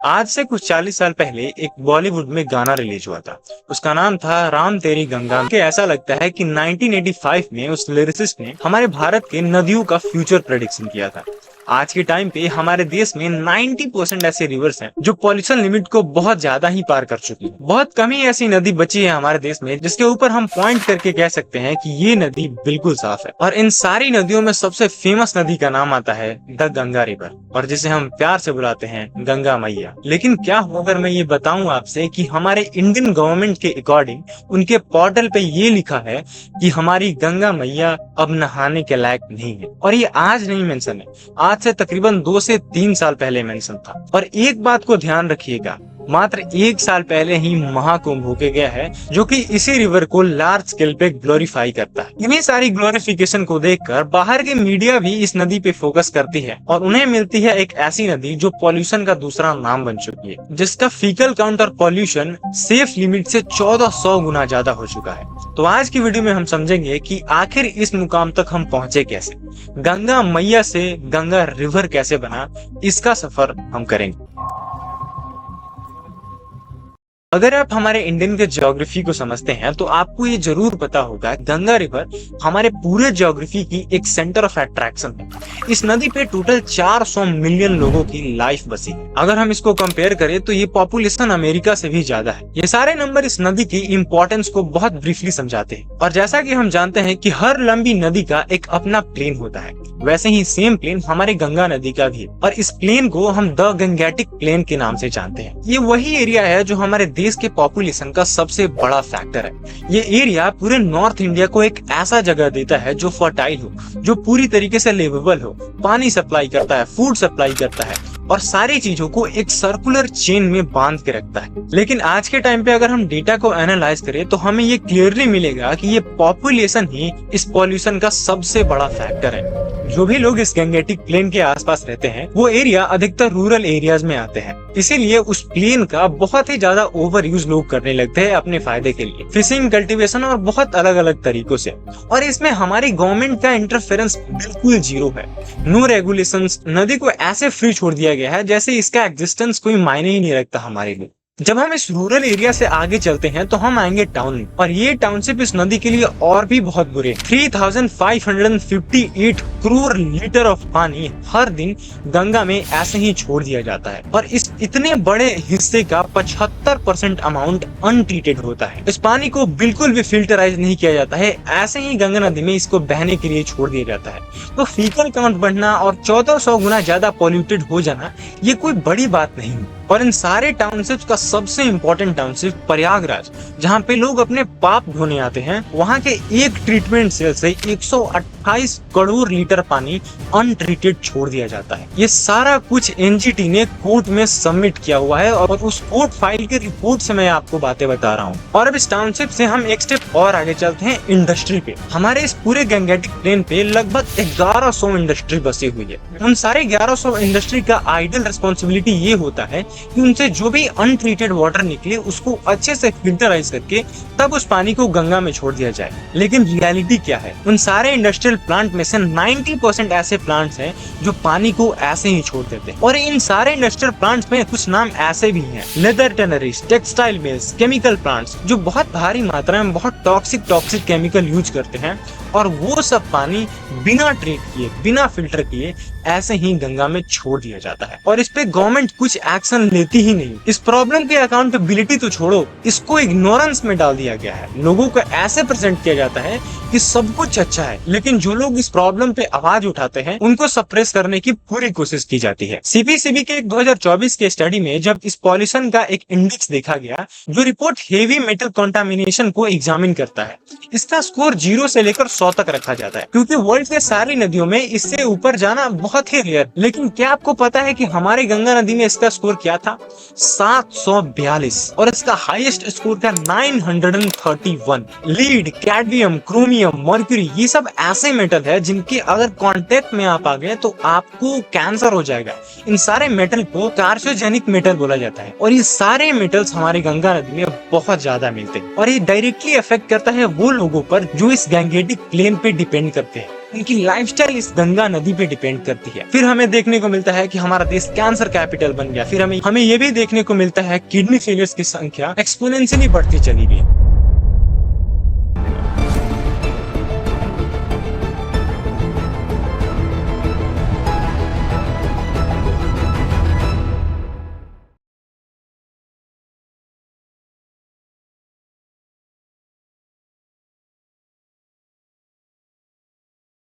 आज से कुछ 40 साल पहले एक बॉलीवुड में गाना रिलीज हुआ था। उसका नाम था राम तेरी गंगा। के ऐसा लगता है कि 1985 में उस लिरिसिस्ट ने हमारे भारत के नदियों का फ्यूचर प्रेडिक्शन किया था। आज के टाइम पे हमारे देश में 90% ऐसे रिवर्स हैं जो पॉल्यूशन लिमिट को बहुत ज्यादा ही पार कर चुकी है। बहुत कम ही ऐसी नदी बची है हमारे देश में जिसके ऊपर हम पॉइंट करके कह सकते हैं कि ये नदी बिल्कुल साफ है। और इन सारी नदियों में सबसे फेमस नदी का नाम आता है द गंगा रिवर, और जिसे हम प्यार से बुलाते हैं गंगा मैया। लेकिन क्या हो अगर मैं ये बताऊं आपसे कि हमारे इंडियन गवर्नमेंट के अकॉर्डिंग उनके पोर्टल पे ये लिखा है कि हमारी गंगा मैया अब नहाने के लायक नहीं है। और ये आज नहीं मेंशन है, आज से तकरीबन 2 से 3 साल पहले मेंशन था। और एक बात को ध्यान रखिएगा, मात्र 1 साल पहले ही महाकुंभ होके गया है जो कि इसी रिवर को लार्ज स्केल पे ग्लोरीफाई करता है। इन्हीं सारी ग्लोरिफिकेशन को देखकर बाहर के मीडिया भी इस नदी पे फोकस करती है और उन्हें मिलती है एक ऐसी नदी जो पॉल्यूशन का दूसरा नाम बन चुकी है, जिसका फीकल काउंट और पॉल्यूशन सेफ लिमिट से 1400 गुना ज्यादा हो चुका है। तो आज की वीडियो में हम समझेंगे कि आखिर इस मुकाम तक हम पहुंचे कैसे, गंगा मैया से गंगा रिवर कैसे बना, इसका सफर हम करेंगे। अगर आप हमारे इंडियन के ज्योग्राफी को समझते हैं तो आपको ये जरूर पता होगा गंगा रिवर हमारे पूरे ज्योग्राफी की एक सेंटर ऑफ अट्रैक्शन है। इस नदी पे टोटल 400 मिलियन लोगों की लाइफ बसी है। अगर हम इसको कंपेयर करें तो ये पॉपुलेशन अमेरिका से भी ज्यादा है। ये सारे नंबर इस नदी की इम्पोर्टेंस को बहुत ब्रीफली समझाते हैं। और जैसा कि हम जानते हैं कि हर लंबी नदी का एक अपना प्लेन होता है, वैसे ही सेम प्लेन हमारे गंगा नदी का भी है। और इस प्लेन को हम द गंगेटिक प्लेन के नाम से जानते हैं। ये वही एरिया है जो हमारे देश के पॉपुलेशन का सबसे बड़ा फैक्टर है। ये एरिया पूरे नॉर्थ इंडिया को एक ऐसा जगह देता है जो फर्टाइल हो, जो पूरी तरीके से लिवेबल हो, पानी सप्लाई करता है, फूड सप्लाई करता है और सारी चीजों को एक सर्कुलर चेन में बांध के रखता है। लेकिन आज के टाइम पे अगर हम डेटा को एनालाइज करें तो हमें ये क्लियरली मिलेगा कि ये पॉपुलेशन ही इस पॉल्यूशन का सबसे बड़ा फैक्टर है। जो भी लोग इस गंगेटिक प्लेन के आसपास रहते हैं वो एरिया अधिकतर रूरल एरियाज में आते हैं, इसीलिए उस प्लेन का बहुत ही ज्यादा ओवर यूज लोग करने लगते हैं अपने फायदे के लिए, फिशिंग, कल्टीवेशन और बहुत अलग अलग तरीकों से। और इसमें हमारी गवर्नमेंट का इंटरफेरेंस बिल्कुल जीरो है। नो रेगुलेशंस, नदी को ऐसे फ्री छोड़ दिया गया है जैसे इसका एग्जिस्टेंस कोई मायने ही नहीं रखता हमारे लिए। जब हम इस रूरल एरिया से आगे चलते हैं तो हम आएंगे टाउन में, और ये टाउनशिप इस नदी के लिए और भी बहुत बुरे। 3558 करोड़ लीटर ऑफ पानी हर दिन गंगा में ऐसे ही छोड़ दिया जाता है, और इस इतने बड़े हिस्से का 75% अमाउंट अनट्रीटेड होता है। इस पानी को बिल्कुल भी फिल्टराइज नहीं किया जाता है, ऐसे ही गंगा नदी में इसको बहने के लिए छोड़ दिया जाता है। तो फीकल काउंट बढ़ना और 1400 गुना ज्यादा पॉल्यूटेड हो जाना ये कोई बड़ी बाट नहीं है। और इन सारे टाउनशिप्स का सबसे इम्पोर्टेंट टाउनशिप प्रयागराज, जहाँ पे लोग अपने पाप धोने आते हैं, वहाँ के एक ट्रीटमेंट सेल से 128 करोड़ लीटर पानी अनट्रीटेड छोड़ दिया जाता है। ये सारा कुछ एनजीटी ने कोर्ट में सबमिट किया हुआ है, और उस कोर्ट फाइल के रिपोर्ट से मैं आपको बातें बता रहा हूँ। और अब इस टाउनशिप से हम एक स्टेप और आगे चलते हैं इंडस्ट्री पे। हमारे इस पूरे गंगेटिक प्लेन पे लगभग 1100 इंडस्ट्री बसी हुई है। उन सारे 1100 इंडस्ट्री का आइडियल रिस्पॉन्सिबिलिटी ये होता है कि उनसे जो भी अनट्रीटेड वाटर निकले उसको अच्छे से फिल्टराइज करके तब उस पानी को गंगा में छोड़ दिया जाए। लेकिन रियलिटी क्या है, उन सारे इंडस्ट्रियल प्लांट में से 90% ऐसे प्लांट्स हैं जो पानी को ऐसे ही छोड़ देते हैं। और इन सारे इंडस्ट्रियल प्लांट्स में कुछ नाम ऐसे भी हैं, leather tanneries, textile mills, chemical plants, जो बहुत भारी मात्रा में बहुत टॉक्सिक केमिकल यूज करते हैं, और वो सब पानी बिना ट्रीट किए, बिना फिल्टर किए ऐसे ही गंगा में छोड़ दिया जाता है। और इस पे गवर्नमेंट कुछ एक्शन लेती ही नहीं। इस प्रॉब्लम की अकाउंटेबिलिटी तो छोड़ो, इसको इग्नोरेंस में डाल दिया गया है। लोगों को ऐसे प्रेजेंट किया जाता है कि सब कुछ अच्छा है, लेकिन जो लोग इस प्रॉब्लम पे आवाज उठाते हैं उनको सप्रेस करने की पूरी कोशिश की जाती है। सीपीसीबी के 2024 के स्टडी में जब इस पॉल्यूशन का एक इंडेक्स देखा गया, जो रिपोर्ट हेवी मेटल कंटामिनेशन को एग्जामिन करता है, इसका स्कोर 0 से लेकर 100 तक रखा जाता है, क्योंकि वर्ल्ड के सारी नदियों में इससे ऊपर जाना बहुत ही रेयर। लेकिन क्या आपको पता है कि हमारे गंगा नदी में इसका स्कोर क्या था? 742, और इसका हाईएस्ट स्कोर था 931। लीड, कैडमियम, क्रोमियम, मर्क्यूरी, ये सब ऐसे मेटल है जिनके अगर कांटेक्ट में आप आ गए तो आपको कैंसर हो जाएगा। इन सारे मेटल को कार्सिनोजेनिक मेटल बोला जाता है, और ये सारे मेटल्स हमारी गंगा नदी में बहुत ज्यादा मिलते हैं, और ये डायरेक्टली अफेक्ट करता है वो लोगों पर जो इस गंगेटिक प्लेन पे डिपेंड करते हैं। उनकी लाइफस्टाइल इस गंगा नदी पे डिपेंड करती है। फिर हमें देखने को मिलता है कि हमारा देश कैंसर कैपिटल बन गया। फिर हमें ये भी देखने को मिलता है किडनी फेलियर्स की संख्या एक्सपोनेंशियली बढ़ती चली गई।